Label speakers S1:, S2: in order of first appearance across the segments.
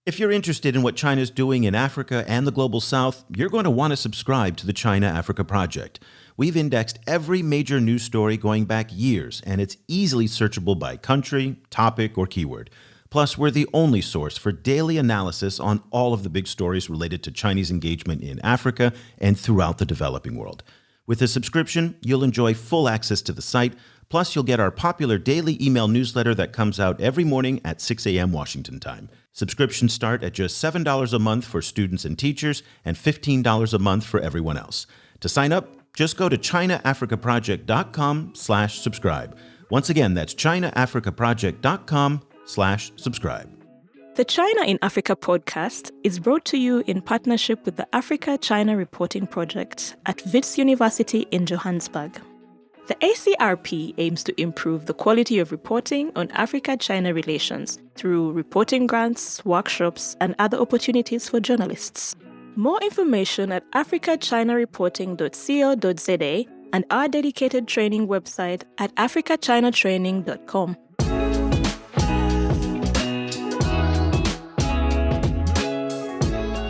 S1: If you're interested in what China's doing in Africa and the Global South, you're going to want to subscribe to the China-Africa Project. We've indexed every major news story going back years, and it's easily searchable by country, topic, or keyword. Plus, we're the only source for daily analysis on all of the big stories related to Chinese engagement in Africa and throughout the developing world. With a subscription, you'll enjoy full access to the site. Plus, you'll get our popular daily email newsletter that comes out every morning at 6 a.m. Washington time. Subscriptions start at just $7 a month for students and teachers and $15 a month for everyone else. To sign up, just go to ChinaAfricaProject.com/subscribe. Once again, that's ChinaAfricaProject.com/subscribe.
S2: The China in Africa podcast is brought to you in partnership with the Africa-China Reporting Project at Wits University in Johannesburg. The ACRP aims to improve the quality of reporting on Africa-China relations through reporting grants, workshops, and other opportunities for journalists. More information at africachinareporting.co.za and our dedicated training website at africachinatraining.com.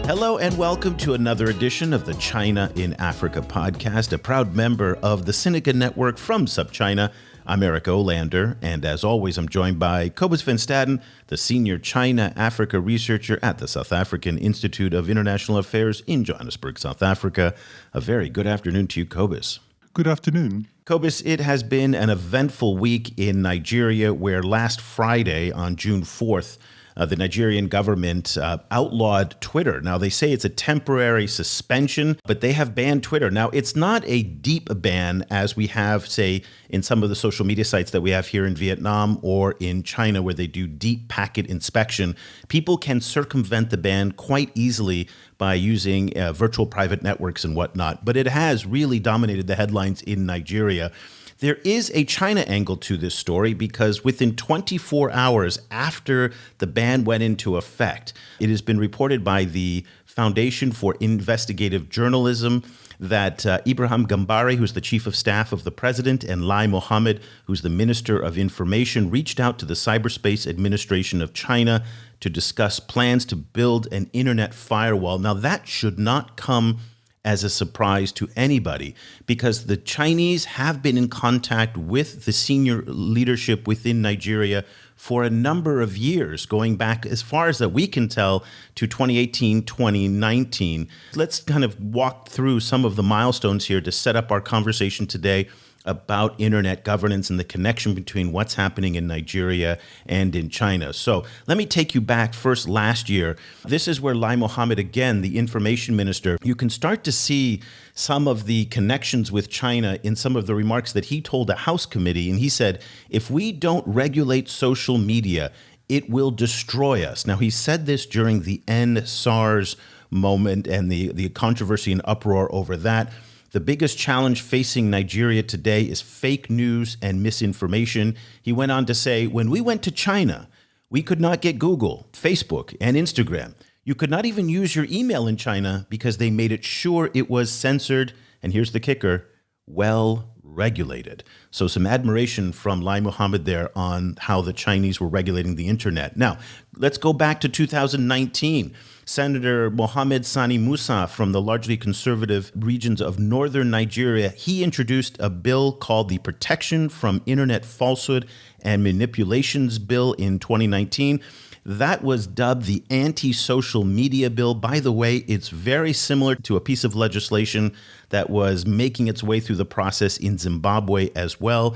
S1: Hello and welcome to another edition of the China in Africa podcast, a proud member of the Seneca Network from SupChina. I'm Eric Olander, and as always, I'm joined by Cobus van Staden, the senior China-Africa researcher at the South African Institute of International Affairs in Johannesburg, South Africa. A very good afternoon to you, Cobus.
S3: Good afternoon.
S1: Cobus, it has been an eventful week in Nigeria where last Friday on June 4th, the Nigerian government outlawed Twitter. Now, they say it's a temporary suspension, but they have banned Twitter. Now, it's not a deep ban as we have, say, in some of the social media sites that we have here in Vietnam or in China where they do deep packet inspection. People can circumvent the ban quite easily by using virtual private networks and whatnot. But it has really dominated the headlines in Nigeria. There is a China angle to this story because within 24 hours after the ban went into effect, it has been reported by the Foundation for Investigative Journalism that Ibrahim Gambari, who's the chief of staff of the president, and Lai Mohammed, who's the minister of information, reached out to the Cyberspace Administration of China to discuss plans to build an internet firewall. Now, that should not come as a surprise to anybody, because the Chinese have been in contact with the senior leadership within Nigeria for a number of years, going back as far as that we can tell to 2018, 2019. Let's kind of walk through some of the milestones here to set up our conversation today about internet governance and the connection between what's happening in Nigeria and in China. So let me take you back first last year. This is where Lai Mohammed, again, the information minister, you can start to see some of the connections with China in some of the remarks that he told a House committee. And he said, if we don't regulate social media, it will destroy us. Now, he said this during the End SARS moment and the controversy and uproar over that. The biggest challenge facing Nigeria today is fake news and misinformation. He went on to say, when we went to China, we could not get Google, Facebook, and Instagram. You could not even use your email in China because they made it sure it was censored. And here's the kicker, well regulated. So some admiration from Lai Mohammed there on how the Chinese were regulating the internet. Now, let's go back to 2019. Senator Mohammed Sani Musa from the largely conservative regions of northern Nigeria, he introduced a bill called the Protection from Internet Falsehood and Manipulations Bill in 2019. That was dubbed the anti-social media bill. By the way, it's very similar to a piece of legislation that was making its way through the process in Zimbabwe as well.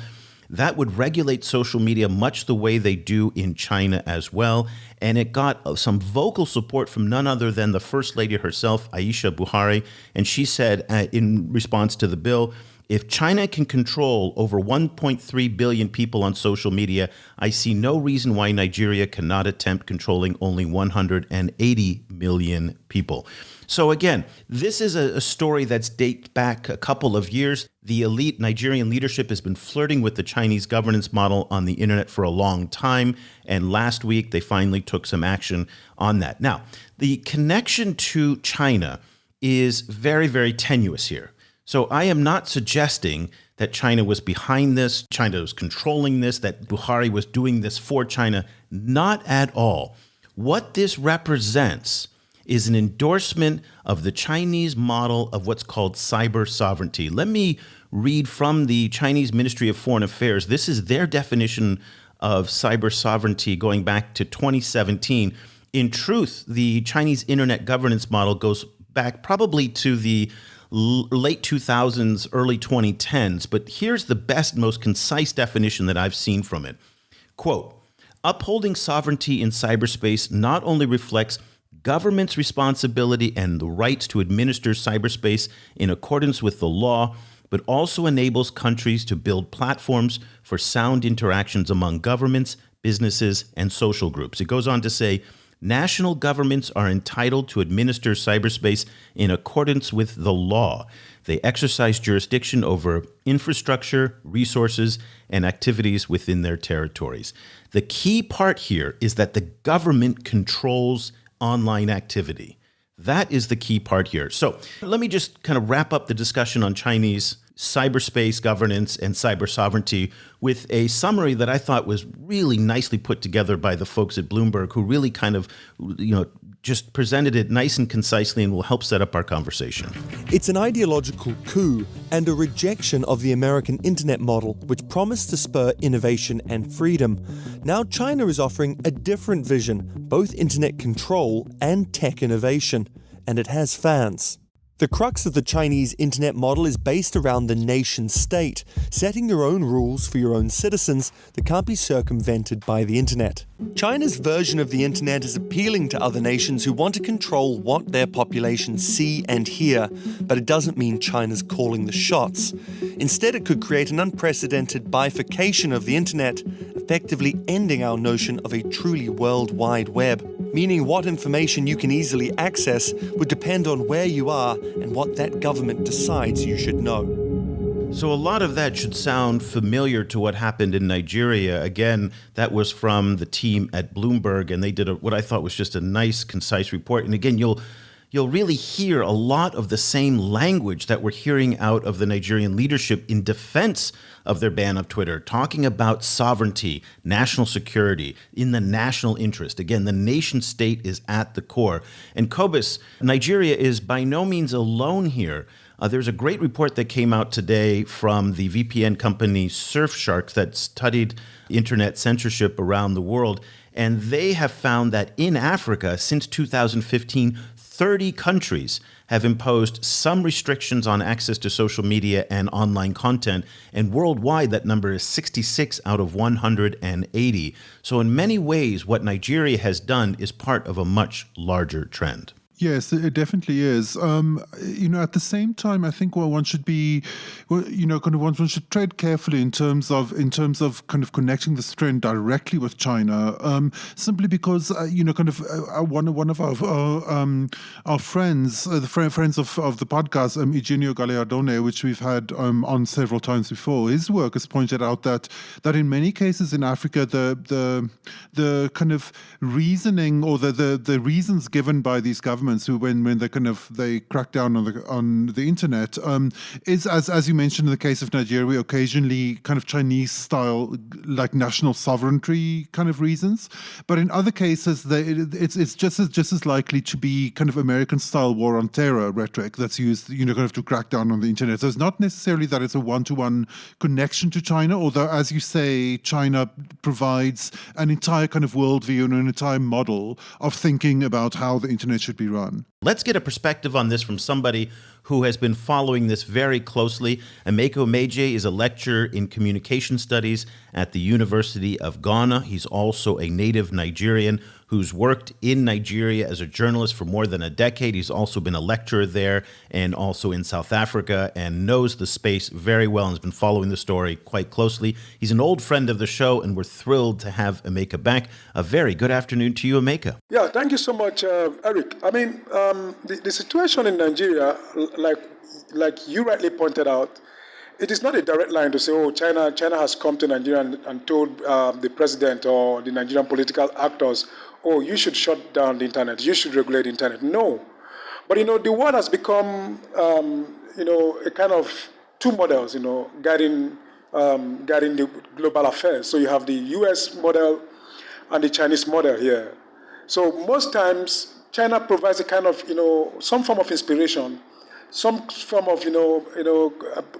S1: That would regulate social media much the way they do in China as well. And it got some vocal support from none other than the First Lady herself, Aisha Buhari. And she said in response to the bill, if China can control over 1.3 billion people on social media, I see no reason why Nigeria cannot attempt controlling only 180 million people. So again, this is a story that's dates back a couple of years. The elite Nigerian leadership has been flirting with the Chinese governance model on the internet for a long time. And last week, they finally took some action on that. Now, the connection to China is very, very tenuous here. So I am not suggesting that China was behind this, China was controlling this, that Buhari was doing this for China. Not at all. What this represents is an endorsement of the Chinese model of what's called cyber sovereignty. Let me read from the Chinese Ministry of Foreign Affairs. This is their definition of cyber sovereignty going back to 2017. In truth, the Chinese internet governance model goes back probably to the late 2000s, early 2010s. But here's the best, most concise definition that I've seen from it. Quote, upholding sovereignty in cyberspace not only reflects government's responsibility and the rights to administer cyberspace in accordance with the law, but also enables countries to build platforms for sound interactions among governments, businesses, and social groups. It goes on to say, national governments are entitled to administer cyberspace in accordance with the law. They exercise jurisdiction over infrastructure, resources, and activities within their territories. The key part here is that the government controls online activity. That is the key part here. So let me just kind of wrap up the discussion on Chinese cyberspace governance and cyber sovereignty with a summary that I thought was really nicely put together by the folks at Bloomberg, who really kind of, just presented it nice and concisely and will help set up our conversation.
S3: It's an ideological coup and a rejection of the American internet model, which promised to spur innovation and freedom. Now China is offering a different vision, both internet control and tech innovation, and it has fans. The crux of the Chinese internet model is based around the nation state, setting your own rules for your own citizens that can't be circumvented by the internet. China's version of the internet is appealing to other nations who want to control what their populations see and hear, but it doesn't mean China's calling the shots. Instead, it could create an unprecedented bifurcation of the internet, effectively ending our notion of a truly worldwide web, meaning what information you can easily access would depend on where you are and what that government decides you should know.
S1: So a lot of that should sound familiar to what happened in Nigeria. Again, that was from the team at Bloomberg, and they did what I thought was just a nice, concise report. And again, you'll really hear a lot of the same language that we're hearing out of the Nigerian leadership in defense of their ban of Twitter, talking about sovereignty, national security, in the national interest. Again, the nation state is at the core. And Kobus, Nigeria is by no means alone here. There's a great report that came out today from the VPN company Surfshark that studied internet censorship around the world. And they have found that in Africa, since 2015, 30 countries have imposed some restrictions on access to social media and online content. And worldwide, that number is 66 out of 180. So in many ways, what Nigeria has done is part of a much larger trend.
S4: Yes, it definitely is. At the same time, I think one should be, one should tread carefully in terms of kind of connecting this trend directly with China. Simply because one of our friends, the friends of the podcast, Eugenio Gallardone, which we've had on several times before, his work has pointed out that in many cases in Africa, the kind of reasoning or the reasons given by these governments who when they crack down on the internet is as you mentioned in the case of Nigeria, occasionally kind of Chinese style, like national sovereignty kind of reasons, but in other cases it's just as likely to be kind of American style war on terror rhetoric that's used kind of to crack down on the internet. So it's not necessarily that it's a one-to-one connection to China, although as you say, China provides an entire kind of worldview and an entire model of thinking about how the internet should be run.
S1: Let's get a perspective on this from somebody who has been following this very closely. Emeka Omeje is a lecturer in communication studies at the University of Ghana. He's also a native Nigerian who's worked in Nigeria as a journalist for more than a decade. He's also been a lecturer there and also in South Africa and knows the space very well and has been following the story quite closely. He's an old friend of the show, and we're thrilled to have Emeka back. A very good afternoon to you, Emeka.
S5: Yeah, thank you so much, Eric. I mean, the situation in Nigeria, like you rightly pointed out, it is not a direct line to say, oh, China has come to Nigeria and told the president or the Nigerian political actors, oh, you should shut down the internet, you should regulate the internet. No. But, the world has become, a kind of two models, guiding the global affairs. So you have the US model and the Chinese model here. So most times, China provides a kind of, some form of inspiration, some form of,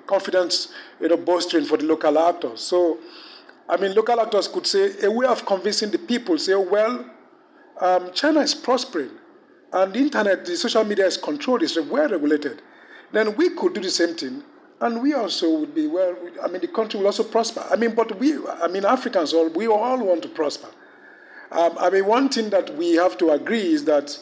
S5: confidence, bolstering for the local actors. So, local actors could say a way of convincing the people, say, well, China is prospering, and the internet, the social media is controlled, it's well regulated. Then we could do the same thing, and we also would be, the country will also prosper. But Africans, we all want to prosper. One thing that we have to agree is that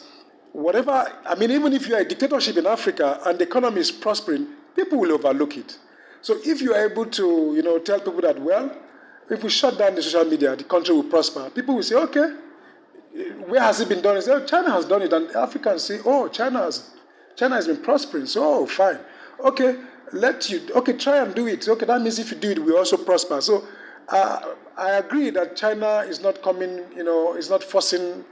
S5: even if you are a dictatorship in Africa and the economy is prospering, people will overlook it. So if you are able to, tell people that, well, if we shut down the social media, the country will prosper, people will say, okay, where has it been done? They say, oh, China has done it. And Africans say, oh, China has been prospering. So, oh, fine. Okay, try and do it. Okay, that means if you do it, we also prosper. So I agree that China is not coming, is not forcing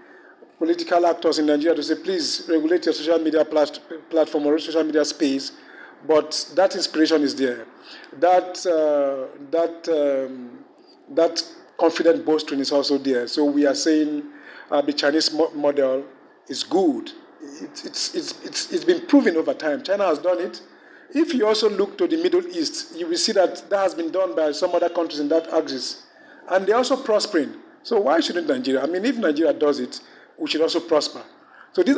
S5: political actors in Nigeria to say, please regulate your social media platform or social media space. But that inspiration is there. That confident boasting is also there. So we are saying the Chinese model is good. It's been proven over time. China has done it. If you also look to the Middle East, you will see that has been done by some other countries in that axis. And they're also prospering. So why shouldn't Nigeria? If Nigeria does it, we should also prosper. So these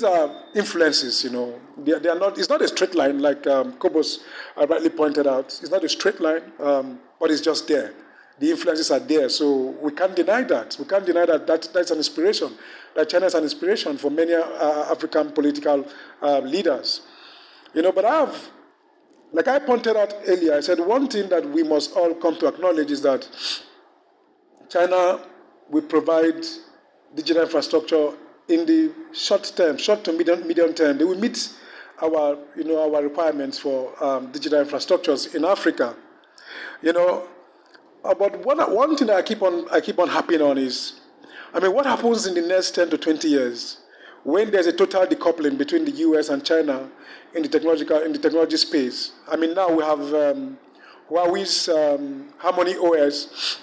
S5: are influences, They are not. It's not a straight line, like Kobos rightly pointed out. It's not a straight line, but it's just there. The influences are there, so we can't deny that. We can't deny that's an inspiration. That China is an inspiration for many African political leaders. But like I pointed out earlier, I said one thing that we must all come to acknowledge is that China will provide digital infrastructure in the short to medium term. They will meet our requirements for digital infrastructures in Africa. But one thing that I keep on harping on is, what happens in the next 10 to 20 years when there's a total decoupling between the US and China in the technology space? Now we have Huawei's Harmony OS,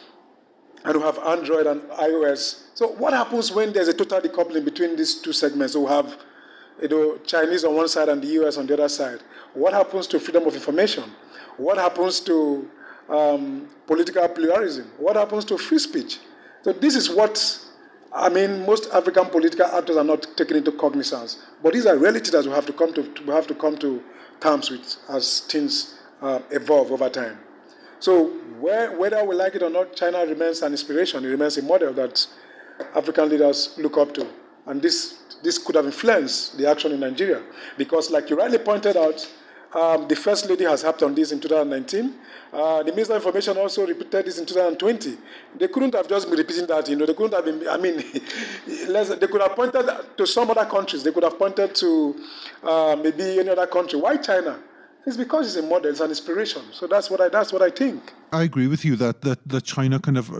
S5: and we have Android and iOS. So what happens when there's a total decoupling between these two segments? So we have Chinese on one side and the US on the other side. What happens to freedom of information? What happens to political pluralism? What happens to free speech? So this is what, most African political actors are not taking into cognizance. But these are realities that we have to come to terms with as things evolve over time. So whether we like it or not, China remains an inspiration. It remains a model that African leaders look up to. And this could have influenced the action in Nigeria. Because like you rightly pointed out, the First Lady has harped on this in 2019. The Minister of Information also repeated this in 2020. They couldn't have just been repeating that, They couldn't have been, they could have pointed to some other countries. They could have pointed to maybe any other country. Why China? It's because it's a model, it's an inspiration. So that's what I think.
S4: I agree with you that China kind of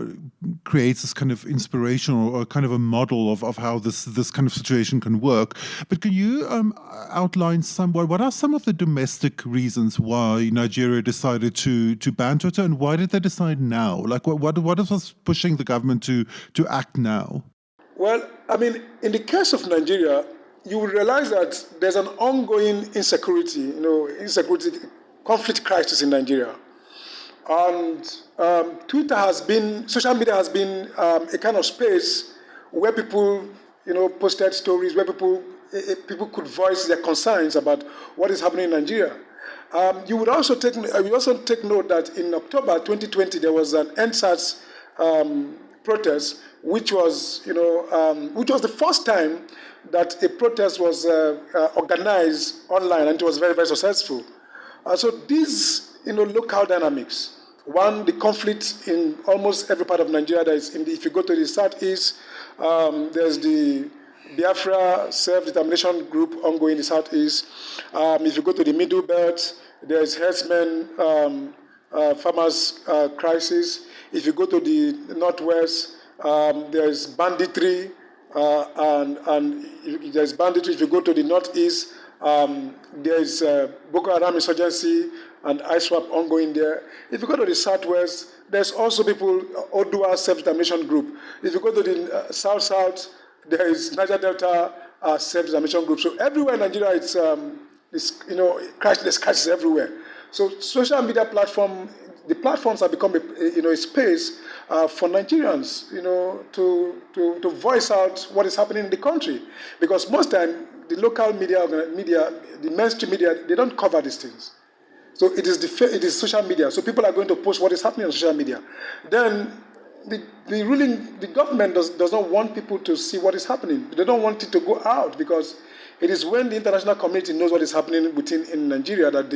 S4: creates this kind of inspiration or kind of a model of how this kind of situation can work. But can you outline what are some of the domestic reasons why Nigeria decided to ban Twitter, and why did they decide now? Like what is pushing the government to act now?
S5: Well, in the case of Nigeria, you will realize that there's an ongoing insecurity conflict crisis in Nigeria. And social media has been a kind of space where people, posted stories, where people could voice their concerns about what is happening in Nigeria. You would also take note that in October 2020 there was an NSAS protest, which was the first time that a protest was organized online, and it was very, very successful. So these, local dynamics. One, the conflict in almost every part of Nigeria. If you go to the southeast, there's the Biafra self-determination group ongoing in the southeast. If you go to the middle belt, there's herdsmen, farmers crisis. If you go to the northwest, there's banditry. And there's banditry. If you go to the northeast, there's Boko Haram insurgency and ISWAP ongoing there. If you go to the southwest, there's also people, Odua self-determination group. If you go to the south, there is Niger Delta self-determination group. So everywhere in Nigeria, it's there's crisis everywhere. So social media the platforms have become a space for Nigerians, to voice out what is happening in the country, because most time the local media, the mainstream media, they don't cover these things. So it is social media. So people are going to post what is happening on social media. Then the government does not want people to see what is happening. They don't want it to go out, because it is when the international community knows what is happening in Nigeria that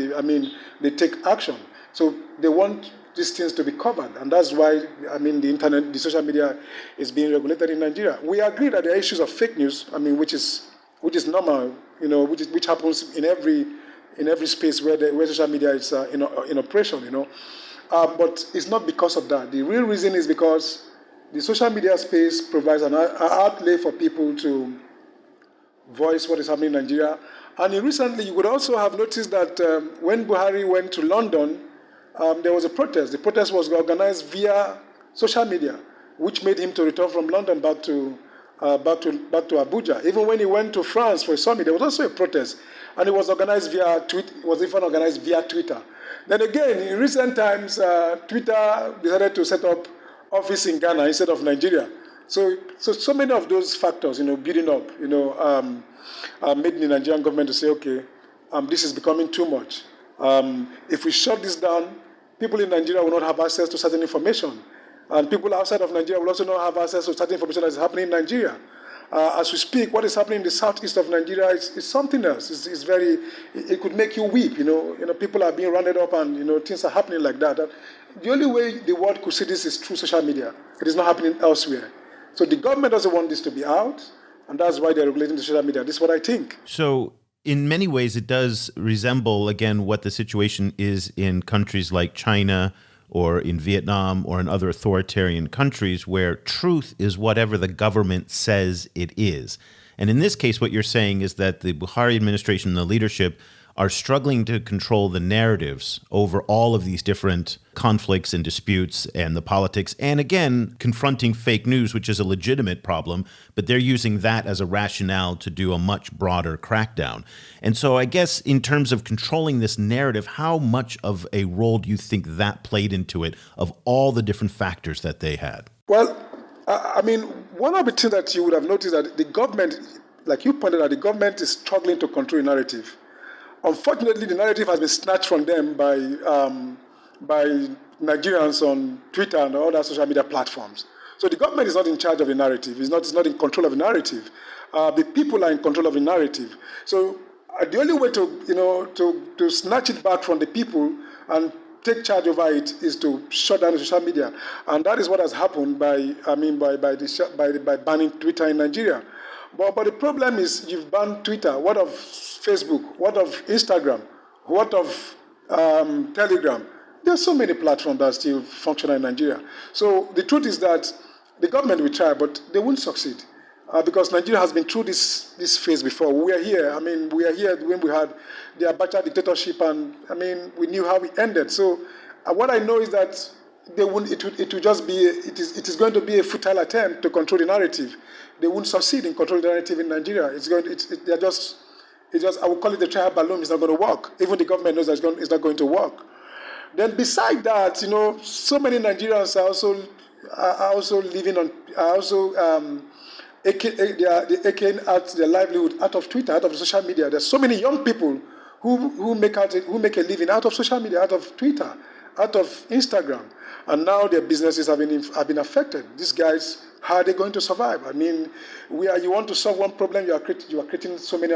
S5: they take action. So they want these things to be covered, and that's why the internet, the social media, is being regulated in Nigeria. We agree that there are issues of fake news, which is normal, which happens in every space where social media is in operation, but it's not because of that. The real reason is because the social media space provides an outlet for people to voice what is happening in Nigeria. And recently, you would also have noticed that when Buhari went to London, there was a protest. The protest was organized via social media, which made him to return from London back to Abuja. Even when he went to France for a summit, there was also a protest, and it was organized via Twitter. Then again, in recent times, Twitter decided to set up office in Ghana instead of Nigeria. So many of those factors, building up, made the Nigerian government to say, okay, this is becoming too much. If we shut this down, people in Nigeria will not have access to certain information. And people outside of Nigeria will also not have access to certain information that is happening in Nigeria. As we speak, what is happening in the southeast of Nigeria is something else. It could make you weep. People are being rounded up, and things are happening like that. And the only way the world could see this is through social media. It is not happening elsewhere. So the government doesn't want this to be out, and that's why they're regulating the social media. This is what I think.
S1: So in many ways, it does resemble, again, what the situation is in countries like China or in Vietnam or in other authoritarian countries, where truth is whatever the government says it is. And in this case, what you're saying is that the Buhari administration and the leadership are struggling to control the narratives over all of these different conflicts and disputes and the politics, and again, confronting fake news, which is a legitimate problem, but they're using that as a rationale to do a much broader crackdown. And so I guess in terms of controlling this narrative, how much of a role do you think that played into it, of all the different factors that they had?
S5: Well, one of the things that you would have noticed that the government, like you pointed out, the government is struggling to control the narrative. Unfortunately, the narrative has been snatched from them by Nigerians on Twitter and other social media platforms. So the government is not in charge of the narrative. It's not in control of the narrative. The people are in control of the narrative. So the only way to snatch it back from the people and take charge over it is to shut down the social media, and that is what has happened by banning Twitter in Nigeria. But the problem is, you've banned Twitter. What of Facebook? What of Instagram? What of Telegram? There are so many platforms that are still functional in Nigeria. So the truth is that the government will try, but they won't succeed. Because Nigeria has been through this phase before. We are here. We are here when we had the Abacha dictatorship, and we knew how it ended. So what I know is that they won't. It is going to be a futile attempt to control the narrative. They won't succeed in controlling the narrative in Nigeria. I would call it the trial balloon. It's not going to work. Even the government knows that it's not going to work. Then beside that, so many Nigerians are also living on, eking out their livelihood out of Twitter, out of social media. There's so many young people who make a living out of social media, out of Twitter, out of Instagram, and now their businesses have been affected. These guys, how are they going to survive? You want to solve one problem, you are creating so many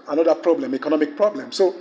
S5: another problem, economic problem. So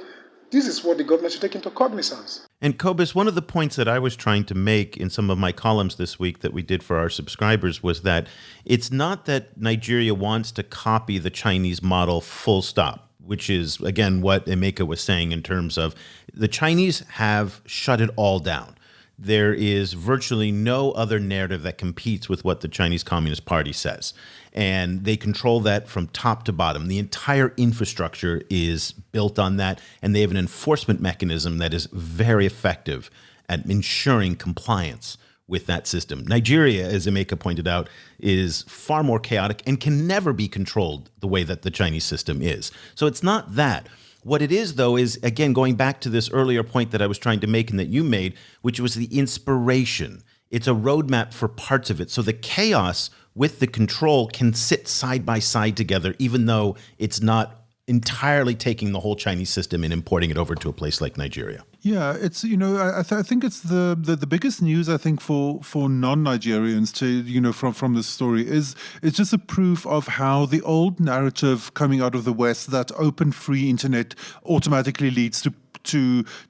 S5: this is what the government should take into cognizance.
S1: And Cobus, one of the points that I was trying to make in some of my columns this week that we did for our subscribers was that it's not that Nigeria wants to copy the Chinese model full stop, which is, again, what Emeka was saying in terms of the Chinese have shut it all down. There is virtually no other narrative that competes with what the Chinese Communist Party says. And they control that from top to bottom. The entire infrastructure is built on that, and they have an enforcement mechanism that is very effective at ensuring compliance with that system. Nigeria, as Emeka pointed out, is far more chaotic and can never be controlled the way that the Chinese system is. So it's not that. What it is, though, is, again, going back to this earlier point that I was trying to make and that you made, which was the inspiration. It's a roadmap for parts of it. So the chaos with the control can sit side by side together, even though it's not entirely taking the whole Chinese system and importing it over to a place like Nigeria.
S4: Yeah, it's, I think it's the biggest news, I think, for non-Nigerians from this story is it's just a proof of how the old narrative coming out of the West that open free internet automatically leads to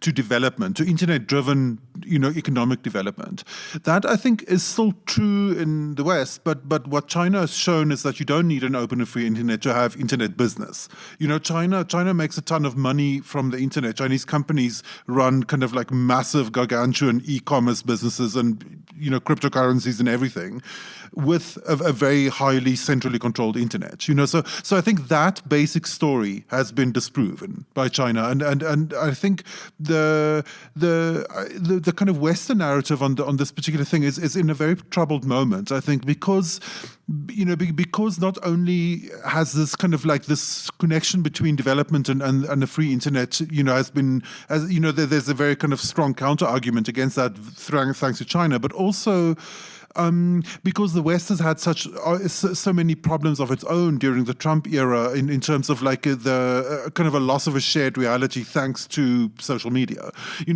S4: development, to internet-driven, economic development. That, I think, is still true in the West, but what China has shown is that you don't need an open and free internet to have internet business. China makes a ton of money from the internet. Chinese companies run kind of like massive, gargantuan e-commerce businesses and, cryptocurrencies and everything with a very highly centrally controlled internet. So I think that basic story has been disproven by China, and I think the kind of Western narrative on this particular thing is in a very troubled moment. I think because not only has this kind of like this connection between development and the free internet, there's a very kind of strong counter argument against that thanks to China, but also because the West has had so many problems of its own during the Trump era in terms of like the kind of a loss of a shared reality thanks to social media.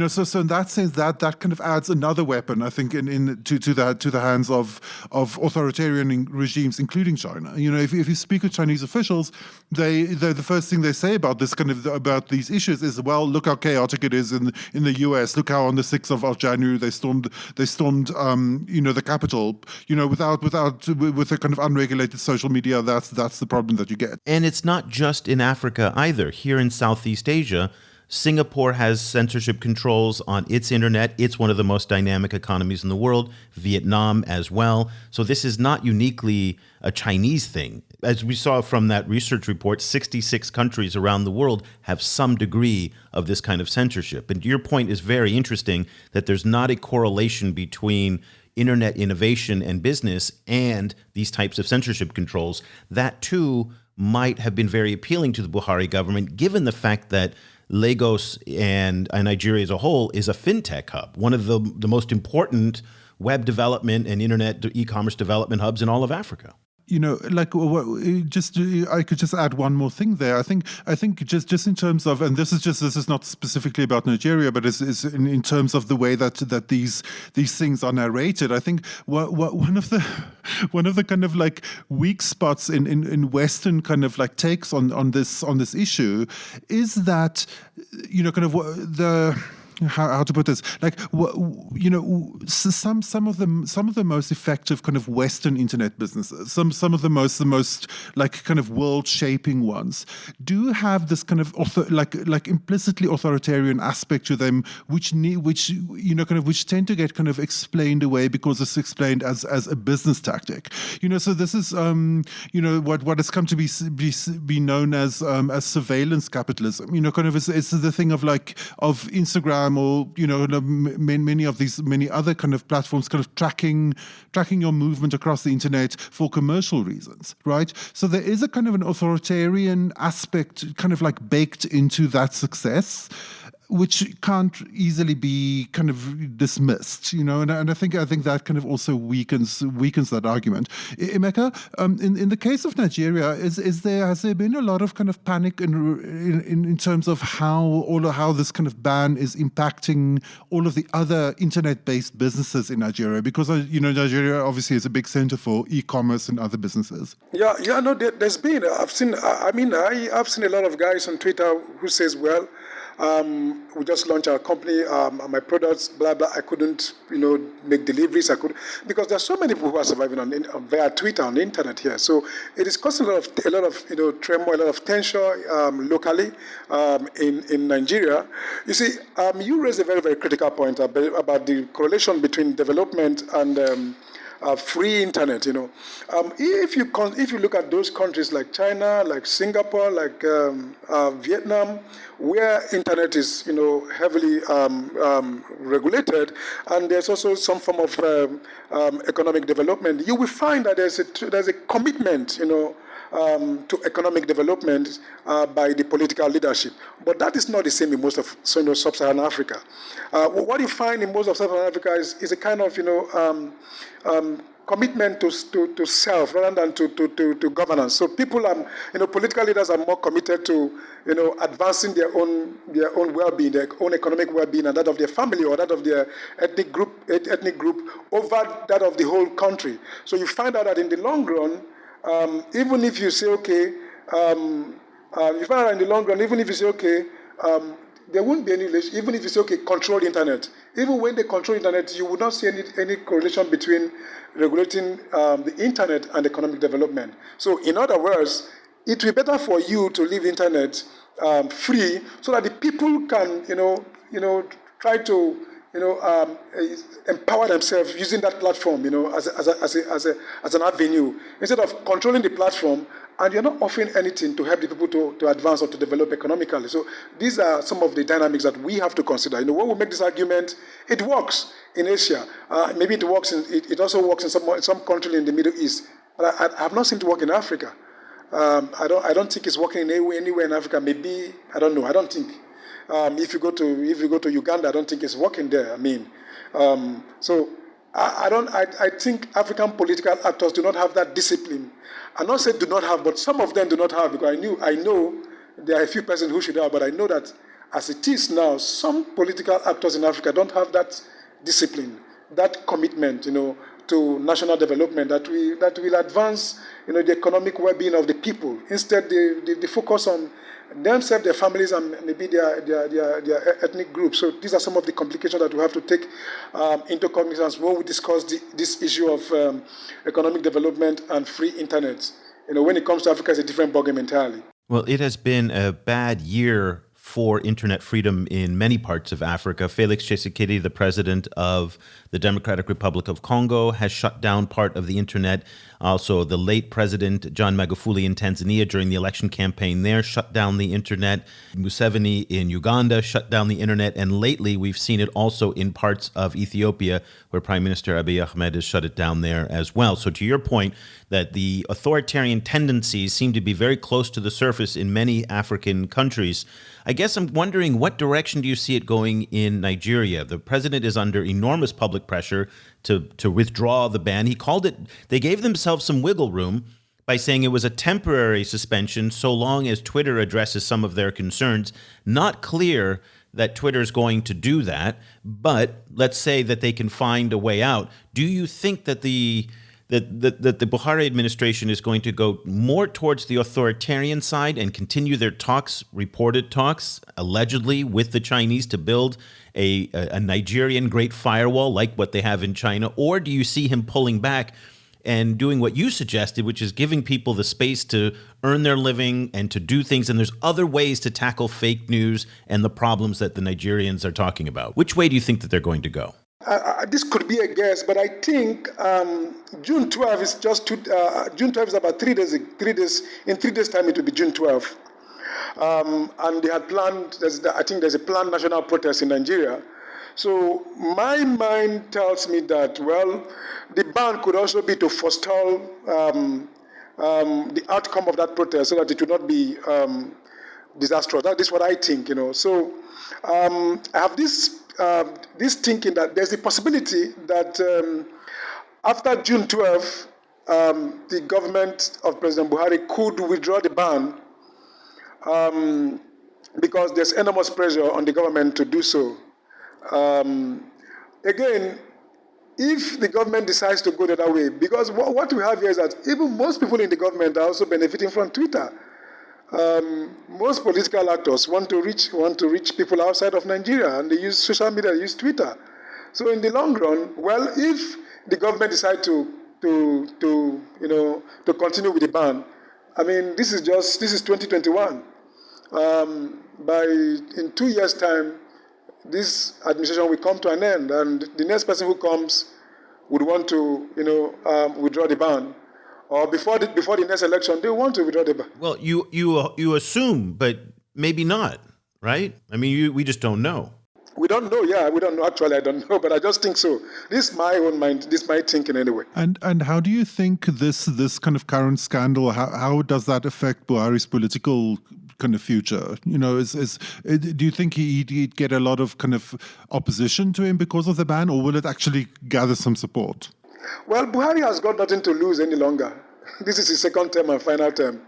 S4: So in that sense, that kind of adds another weapon, I think, to the hands of authoritarian regimes, including China. If you speak with Chinese officials, the first thing they say about about these issues is, well, look how chaotic it is in the US. Look how on the 6th of January they stormed the capital. With a kind of unregulated social media, that's the problem that you get.
S1: And it's not just in Africa either. Here in Southeast Asia, Singapore has censorship controls on its internet. It's one of the most dynamic economies in the world. Vietnam as well. So this is not uniquely a Chinese thing. As we saw from that research report, 66 countries around the world have some degree of this kind of censorship. And your point is very interesting that there's not a correlation between internet innovation and business and these types of censorship controls. That too might have been very appealing to the Buhari government, given the fact that Lagos and Nigeria as a whole is a fintech hub, one of the most important web development and internet e-commerce development hubs in all of Africa.
S4: I could just add one more thing there. I think just in terms of, and this is not specifically about Nigeria, but is in terms of the way that these things are narrated. I think one of the kind of like weak spots in Western kind of like takes on this issue is that kind of the. How to put this? Like, some of the most effective kind of Western internet businesses, some of the most like kind of world-shaping ones, do have this kind of like implicitly authoritarian aspect to them, which tend to get kind of explained away because it's explained as a business tactic. So this is what has come to be known as surveillance capitalism. Kind of it's the thing of Instagram. Or many other kind of platforms kind of tracking your movement across the internet for commercial reasons, right? So there is a kind of an authoritarian aspect kind of like baked into that success, which can't easily be kind of dismissed, and I think that kind of also weakens that argument. Emeka, in the case of Nigeria, has there been a lot of kind of panic in terms of how this kind of ban is impacting all of the other internet-based businesses in Nigeria? Because Nigeria obviously is a big center for e-commerce and other businesses.
S5: Yeah. No, there's been. I've seen a lot of guys on Twitter who says, well, we just launched our company, my products, blah, blah. I couldn't, make deliveries. Because there's so many people who are surviving via Twitter on the internet here. So it is causing a lot of tremor, a lot of tension locally in Nigeria. You see, you raised a very, very critical point about the correlation between development and free internet. If you look at those countries like China, like Singapore, like Vietnam, where internet is heavily regulated, and there's also some form of economic development, you will find that there's a commitment, to economic development by the political leadership. But that is not the same in most of sub-Saharan Africa. What you find in most of sub-Saharan Africa is a kind of commitment to self rather than to governance. So people political leaders are more committed to advancing their own well-being, their own economic well-being, and that of their family or that of their ethnic group over that of the whole country. So you find out that in the long run, even if you say okay, there won't be any relation. Even if you say okay, control the internet. Even when they control internet, you would not see any correlation between regulating the internet and economic development. So, in other words, it will be better for you to leave internet free, so that the people can, try to, empower themselves using that platform, as an avenue, instead of controlling the platform, and you're not offering anything to help the people to advance or to develop economically. So these are some of the dynamics that we have to consider. When we make this argument, it works in Asia. Maybe it works. It also works in some country in the Middle East. But I have not seen it work in Africa. I don't think it's working anywhere in Africa. Maybe I don't know. I don't think. If you go to Uganda, I don't think it's working there. So I think African political actors do not have that discipline. I'm not saying do not have, but some of them do not have, because I know there are a few persons who should have, but I know that as it is now, some political actors in Africa don't have that discipline, that commitment, to national development that will advance, the economic well-being of the people. Instead, they focus on themselves, their families, and maybe their ethnic groups. So these are some of the complications that we have to take into cognizance when we discuss this issue of economic development and free internet. When it comes to Africa, it's a different ballgame entirely.
S1: Well, it has been a bad year for internet freedom in many parts of Africa. Felix Tshisekedi, the president of the Democratic Republic of Congo, has shut down part of the internet. Also, the late president, John Magufuli, in Tanzania during the election campaign there shut down the internet. Museveni in Uganda shut down the internet. And lately, we've seen it also in parts of Ethiopia, where Prime Minister Abiy Ahmed has shut it down there as well. So to your point, that the authoritarian tendencies seem to be very close to the surface in many African countries, I guess I'm wondering, what direction do you see it going in Nigeria? The president is under enormous public pressure to withdraw the ban. They gave themselves some wiggle room by saying it was a temporary suspension so long as Twitter addresses some of their concerns. Not clear that Twitter is going to do that, but let's say that they can find a way out. Do you think that the Buhari administration is going to go more towards the authoritarian side and continue their reported talks, allegedly, with the Chinese to build a Nigerian Great Firewall like what they have in China? Or do you see him pulling back and doing what you suggested, which is giving people the space to earn their living and to do things? And there's other ways to tackle fake news and the problems that the Nigerians are talking about. Which way do you think that they're going to go?
S5: This could be a guess, but I think June 12 is June 12 is about 3 days. In 3 days' time, it will be June 12. And they had planned. I think there's a planned national protest in Nigeria. So my mind tells me that the ban could also be to forestall the outcome of that protest, so that it would not be disastrous. That is what I think. So I have this thinking that there's a possibility that after June 12, the government of President Buhari could withdraw the ban because there's enormous pressure on the government to do so. Again, if the government decides to go the other way, because what we have here is that even most people in the government are also benefiting from Twitter. Most political actors want to reach people outside of Nigeria, and they use social media, they use Twitter. So in the long run, if the government decide to continue with the ban, this is 2021. In 2 years' time, this administration will come to an end, and the next person who comes would want to, withdraw the ban, or before the next election, they want to withdraw the ban.
S1: Well, you assume, but maybe not, right? I mean, we just don't know.
S5: We don't know. Yeah, we don't know. Actually, I don't know, but I just think so. This is my own mind. This is my thinking anyway.
S4: And how do you think this kind of current scandal, how does that affect Buhari's political kind of future? Do you think he'd get a lot of kind of opposition to him because of the ban, or will it actually gather some support?
S5: Well, Buhari has got nothing to lose any longer. This is his second term and final term.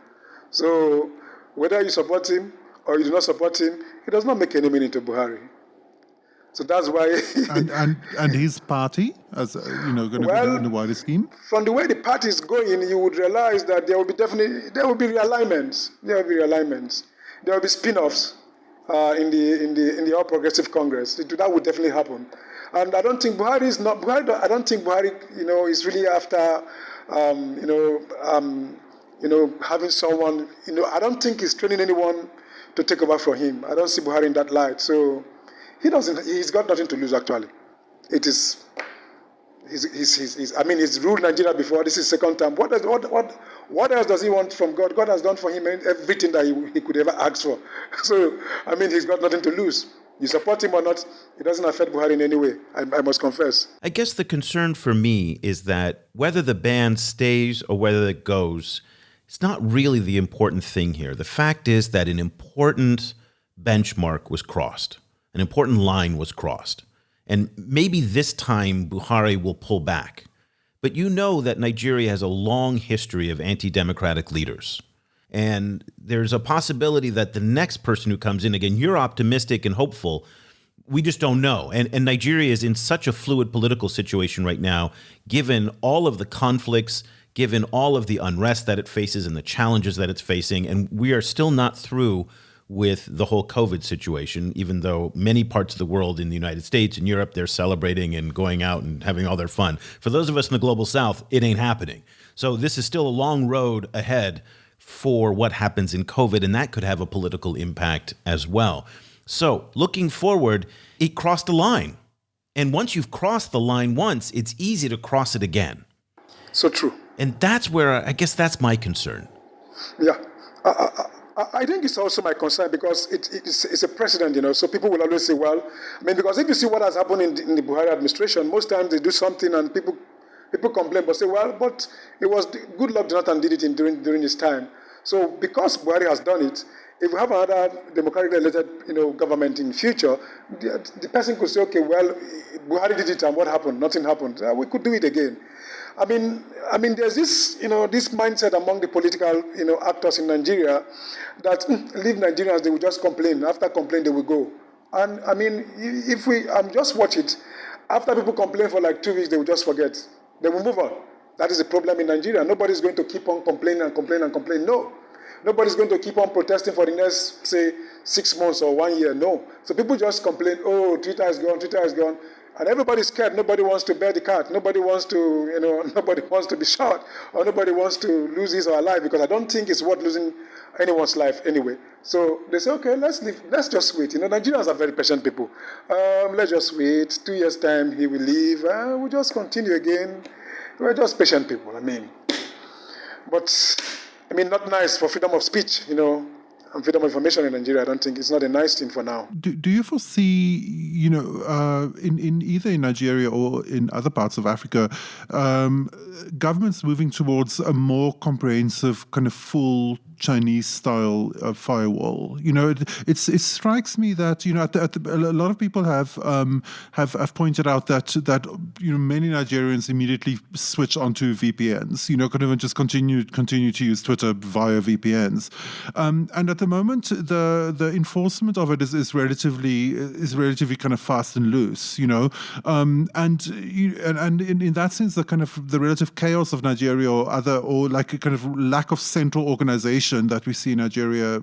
S5: So whether you support him or you do not support him, it does not make any meaning to Buhari. So that's why.
S4: and his party, as going to be in the wider scheme.
S5: From the way the party is going, you would realize that there will be realignments. There will be spin-offs in the All Progressive Congress. That would definitely happen. And I don't think Buhari is really after having someone. I don't think he's training anyone to take over from him. I don't see Buhari in that light. So. He's got nothing to lose, actually. It is. He's ruled Nigeria before. This is second term. What else does he want from God? God has done for him everything that he could ever ask for. So, he's got nothing to lose. You support him or not, it doesn't affect Buhari in any way, I must confess.
S1: I guess the concern for me is that whether the ban stays or whether it goes, it's not really the important thing here. The fact is that an important benchmark was crossed. An important line was crossed. And maybe this time Buhari will pull back. But you know that Nigeria has a long history of anti-democratic leaders. And there's a possibility that the next person who comes in, again, you're optimistic and hopeful. We just don't know. And Nigeria is in such a fluid political situation right now, given all of the conflicts, given all of the unrest that it faces and the challenges that it's facing. And we are still not through with the whole COVID situation, even though many parts of the world in the United States and Europe, they're celebrating and going out and having all their fun. For those of us in the global South, it ain't happening. So this is still a long road ahead for what happens in COVID, and that could have a political impact as well. So looking forward, it crossed a line. And once you've crossed the line once, it's easy to cross it again.
S5: So true.
S1: And that's where, I guess that's my concern.
S5: Yeah. I think it's also my concern because it's a precedent, so people will always say, well, because if you see what has happened in the Buhari administration, most times they do something and people complain, but say, well, but it was good luck Jonathan did it during his time. So because Buhari has done it, if we have another democratically elected, government in future, the person could say, okay, well, Buhari did it and what happened? Nothing happened. We could do it again. There's this, this mindset among the political, actors in Nigeria that leave Nigerians, they will just complain. After complain, they will go. And if we just watch it, after people complain for like 2 weeks, they will just forget. They will move on. That is the problem in Nigeria. Nobody's going to keep on complaining and complain and complain. No. Nobody's going to keep on protesting for the next, say, 6 months or 1 year. No. So people just complain, oh, Twitter is gone. And everybody's scared. Nobody wants to bear the cat. Nobody wants to be shot, or nobody wants to lose his or her life, because I don't think it's worth losing anyone's life anyway. So they say, okay, let's just wait. Nigerians are very patient people. Let's just wait. 2 years' time, he will leave. We'll just continue again. We're just patient people. But not nice for freedom of speech, and freedom of information in Nigeria. I don't think it's not a nice thing for now.
S4: Do you foresee, in either in Nigeria or in other parts of Africa, governments moving towards a more comprehensive kind of full Chinese-style firewall? It strikes me that a lot of people have pointed out that many Nigerians immediately switch onto VPNs. Kind of just continue to use Twitter via VPNs, and at the moment the enforcement of it is relatively kind of fast and loose. And in that sense, the kind of the relative chaos of Nigeria or like a kind of lack of central organization that we see in Nigeria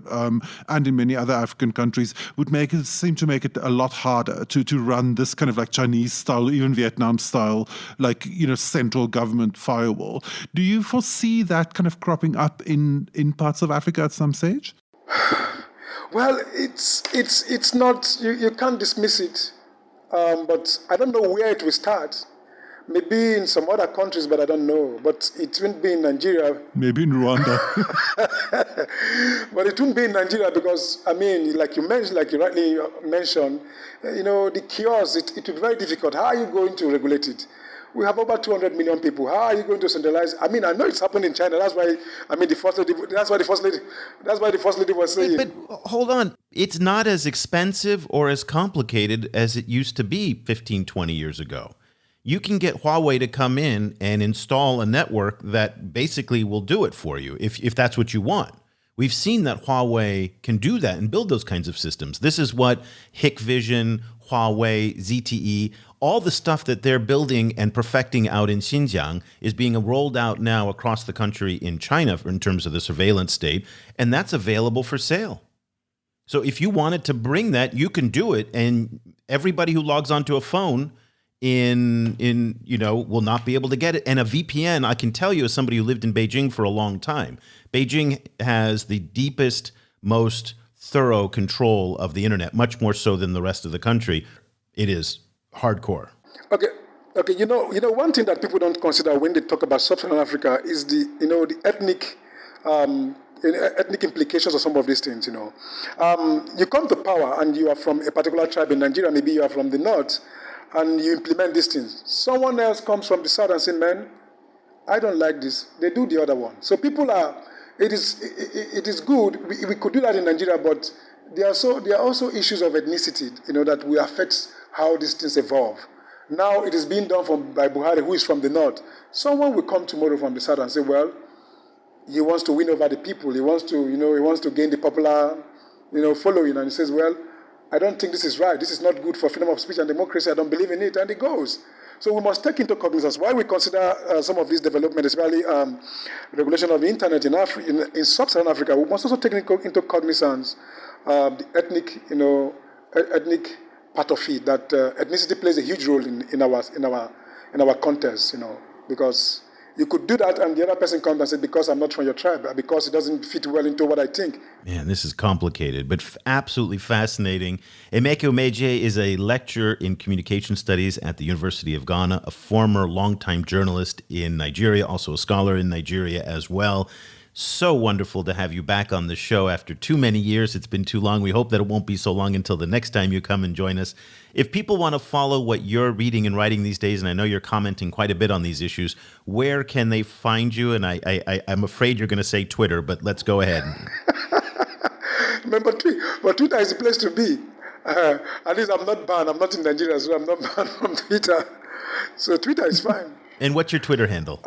S4: and in many other African countries would seem to make it a lot harder to run this kind of like Chinese style, even Vietnam style, like central government firewall. Do you foresee that kind of cropping up in parts of Africa at some stage?
S5: Well, it's not, you can't dismiss it, but I don't know where it will start. Maybe in some other countries, but I don't know. But it won't be in Nigeria.
S4: Maybe in Rwanda.
S5: But it won't be in Nigeria because, I mean, like you rightly mentioned, the kiosks, it will be very difficult. How are you going to regulate it? We have over 200 million people. How are you going to centralize? I mean, I know it's happened in China. That's why, the first lady was saying.
S1: But hold on. It's not as expensive or as complicated as it used to be 15, 20 years ago. You can get Huawei to come in and install a network that basically will do it for you if that's what you want. We've seen that Huawei can do that and build those kinds of systems. This is what Hikvision, Huawei, ZTE, all the stuff that they're building and perfecting out in Xinjiang is being rolled out now across the country in China in terms of the surveillance state, and that's available for sale. So if you wanted to bring that, you can do it, and everybody who logs onto a phone will not be able to get it. And a VPN, I can tell you as somebody who lived in Beijing for a long time, Beijing has the deepest, most thorough control of the internet, much more so than the rest of the country. It is hardcore.
S5: Okay. One thing that people don't consider when they talk about sub-Saharan Africa is the ethnic implications of some of these things. You come to power and you are from a particular tribe in Nigeria, maybe you are from the north, and you implement these things. Someone else comes from the south and says, man, I don't like this. They do the other one. So it is good. We could do that in Nigeria, but there are also issues of ethnicity, that will affect how these things evolve. Now it is being done by Buhari, who is from the north. Someone will come tomorrow from the south and say, well, he wants to win over the people. He wants to gain the popular, following. And he says, well, I don't think this is right. This is not good for freedom of speech and democracy. I don't believe in it. And it goes. So we must take into cognizance why we consider some of these developments, especially regulation of the internet in sub-Saharan Africa. We must also take into cognizance the ethnic part of it. That ethnicity plays a huge role in our contest. Because you could do that, and the other person comes and says, because I'm not from your tribe, because it doesn't fit well into what I think.
S1: Man, this is complicated, but absolutely fascinating. Emeka Umeje is a lecturer in communication studies at the University of Ghana, a former longtime journalist in Nigeria, also a scholar in Nigeria as well. So wonderful to have you back on the show after too many years. It's been too long. We hope that it won't be so long until the next time you come and join us. If people want to follow what you're reading and writing these days, and I know you're commenting quite a bit on these issues, where can they find you? And I'm afraid you're going to say Twitter, but let's go ahead.
S5: Remember, Twitter is the place to be. At least I'm not banned. I'm not in Nigeria, so I'm not banned from Twitter. So Twitter is fine.
S1: And what's your Twitter handle?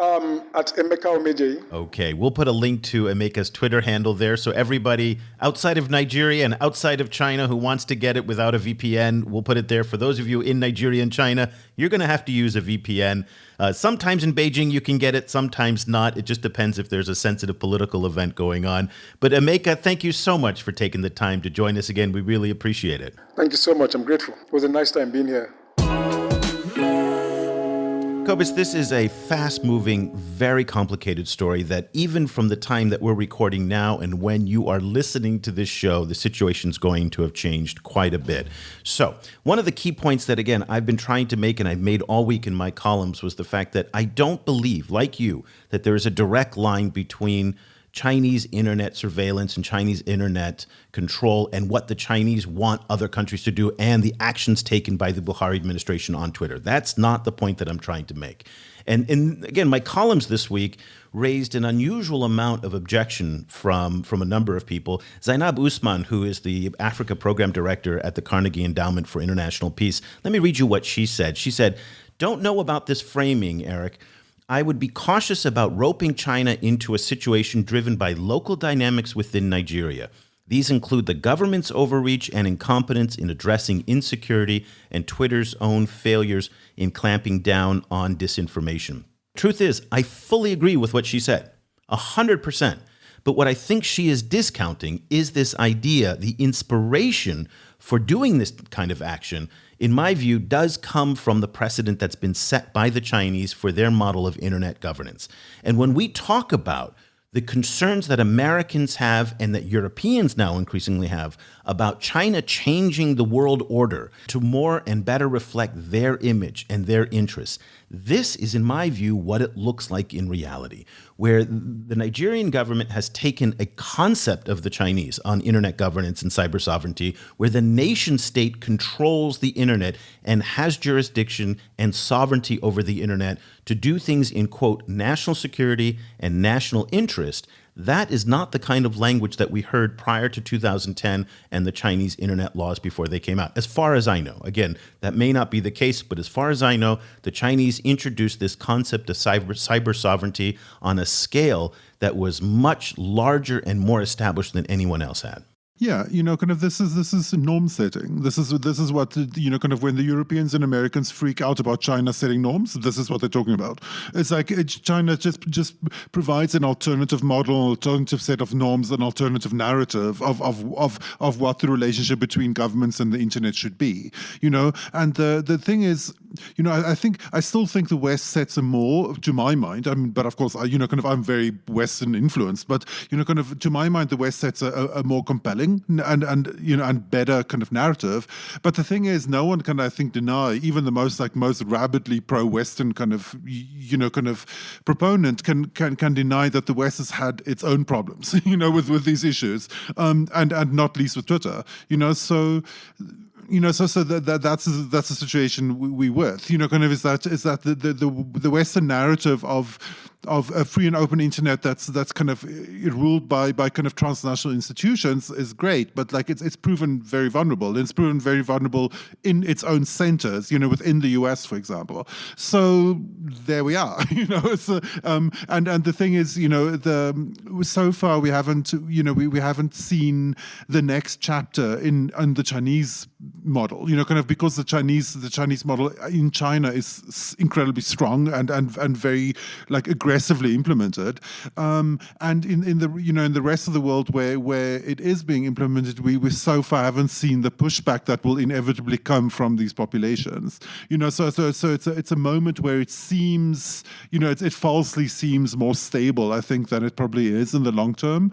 S5: At Emeka Umeje.
S1: Okay, we'll put a link to Emeka's Twitter handle there. So everybody outside of Nigeria and outside of China who wants to get it without a VPN, we'll put it there. For those of you in Nigeria and China, you're going to have to use a VPN. Sometimes in Beijing you can get it, sometimes not. It just depends if there's a sensitive political event going on. But Emeka, thank you so much for taking the time to join us again. We really appreciate it.
S5: Thank you so much. I'm grateful. It was a nice time being here.
S1: Cobus, this is a fast-moving, very complicated story that even from the time that we're recording now and when you are listening to this show, the situation's going to have changed quite a bit. So one of the key points that, again, I've been trying to make and I've made all week in my columns was the fact that I don't believe, like you, that there is a direct line between Chinese internet surveillance and Chinese internet control and what the Chinese want other countries to do and the actions taken by the Buhari administration on Twitter. That's not the point that I'm trying to make. And again, my columns this week raised an unusual amount of objection from a number of people. Zainab Usman, who is the Africa Program Director at the Carnegie Endowment for International Peace, let me read you what she said. She said, "Don't know about this framing, Eric. I would be cautious about roping China into a situation driven by local dynamics within Nigeria. These include the government's overreach and incompetence in addressing insecurity and Twitter's own failures in clamping down on disinformation." Truth is, I fully agree with what she said, 100%. But what I think she is discounting is this idea, the inspiration for doing this kind of action, in my view, does come from the precedent that's been set by the Chinese for their model of internet governance. And when we talk about the concerns that Americans have and that Europeans now increasingly have about China changing the world order to more and better reflect their image and their interests, This is, in my view, what it looks like in reality, where the Nigerian government has taken a concept of the Chinese on internet governance and cyber sovereignty, where the nation state controls the internet and has jurisdiction and sovereignty over the internet to do things in, quote, national security and national interest. That is not the kind of language that we heard prior to 2010 and the Chinese internet laws before they came out, as far as I know. Again, that may not be the case, but as far as I know, the Chinese introduced this concept of cyber sovereignty on a scale that was much larger and more established than anyone else had.
S4: Yeah, kind of this is norm setting. This is what, kind of when the Europeans and Americans freak out about China setting norms, this is what they're talking about. It's like China just provides an alternative model, an alternative set of norms, an alternative narrative of what the relationship between governments and the internet should be. And the thing is, I still think the West sets a more, to my mind, but of course, I'm very Western influenced, but, to my mind, the West sets a more compelling and better kind of narrative. But the thing is, no one can, I think, deny, even the most rabidly pro-Western kind of proponent can deny that the West has had its own problems, with these issues, and not least with Twitter, so that's the situation we with, kind of is that the Western narrative of a free and open internet that's kind of ruled by kind of transnational institutions is great, but it's proven very vulnerable. And it's proven very vulnerable in its own centers, within the US, for example. So there we are, It's and the thing is, so far we haven't we haven't seen the next chapter in the Chinese model, kind of because the Chinese model in China is incredibly strong and very aggressively implemented, and in the rest of the world where it is being implemented, we so far haven't seen the pushback that will inevitably come from these populations. So it's a moment where it seems, it falsely seems more stable, I think, than it probably is in the long term.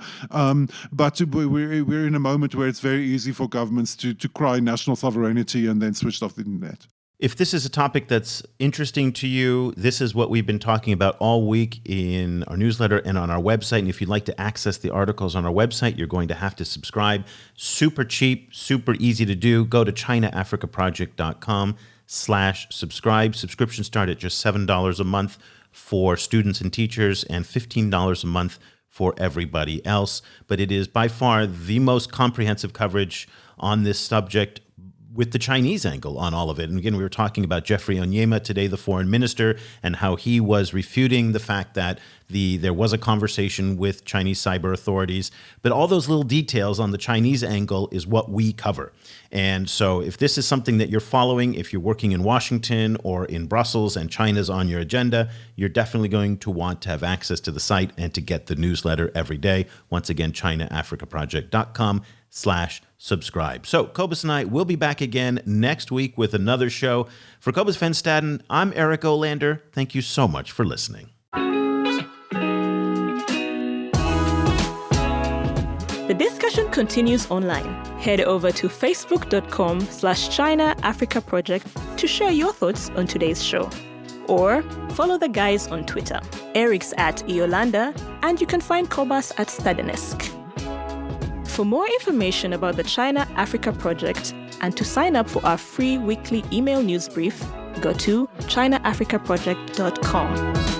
S4: But we're in a moment where it's very easy for governments to cry national sovereignty and then switch off the internet.
S1: If this is a topic that's interesting to you, this is what we've been talking about all week in our newsletter and on our website. And if you'd like to access the articles on our website, you're going to have to subscribe. Super cheap, super easy to do. Go to ChinaAfricaProject.com/subscribe. Subscriptions start at just $7 a month for students and teachers and $15 a month for everybody else. But it is by far the most comprehensive coverage on this subject, with the Chinese angle on all of it. And again, we were talking about Jeffrey Onyema today, the foreign minister, and how he was refuting the fact that there was a conversation with Chinese cyber authorities. But all those little details on the Chinese angle is what we cover. And so if this is something that you're following, if you're working in Washington or in Brussels and China's on your agenda, you're definitely going to want to have access to the site and to get the newsletter every day. Once again, ChinaAfricaProject.com/subscribe. So Cobus and I will be back again next week with another show. For Cobus Van Staden, I'm Eric Olander. Thank you so much for listening.
S2: The discussion continues online. Head over to facebook.com/China Africa Project to share your thoughts on today's show. Or follow the guys on Twitter. Eric's at Eolanda, and you can find Cobus at Stadenesque. For more information about the China Africa Project and to sign up for our free weekly email news brief, go to ChinaAfricaProject.com.